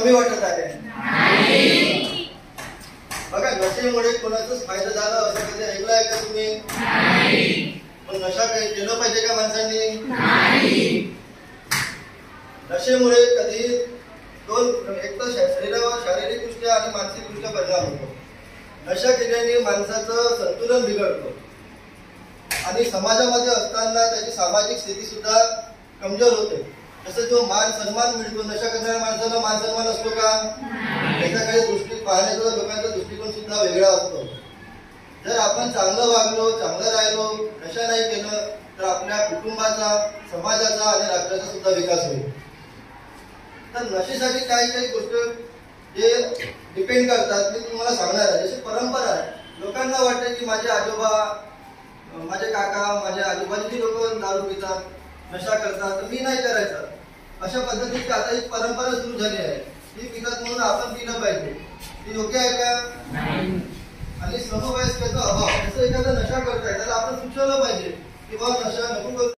कमी वाटत आहे? बघा, नशेमुळे कोणाचाच फायदा झाला असं कधी ऐकलं आहे का तुम्ही? पण नशा काही केलं पाहिजे का माणसांनी? नशेमुळे कधी एक तर शरीरावर शारीरिकदृष्ट्या आणि मानसिकदृष्ट्या परिणाम होतो. नशा केल्याने माणसाचं संतुलन बिघडतं आणि समाजामध्ये असताना त्याची सामाजिक स्थिती सुद्धा कमजोर होते. जसं जो मान सन्मान मिळतो, नशा करणाऱ्या माणसाला मान सन्मान असतो का? त्याच्याकडे दृष्टी पाहण्याचा लोकांचा दृष्टिकोन सुद्धा वेगळा असतो. जर आपण चांगलं वागलो, चांगलं राहिलो, नशा नाही केलं तर आपल्या कुटुंबाचा, समाजाचा आणि राष्ट्राचा सुद्धा विकास होईल. तर नशेसाठी काही काही गोष्ट जे डिपेंड करतात मी तुम्हाला सांगणार आहे. जशी परंपरा आहे, लोकांना वाटतं की माझे आजोबा, माझे काका, माझ्या आजोबाची लोक दारू पितात, नशा करतात, तर मी नाही करायचं. अशा पद्धतीची आता एक परंपरा सुरू झाली आहे. ती पितात म्हणून आपण पिलं पाहिजे, ती योग्य आहे का? आणि समवयस्काचा अभाव, जसं एखादा नशा करताय त्याला आपण सुचवलं पाहिजे की बाबा नशा नको करू.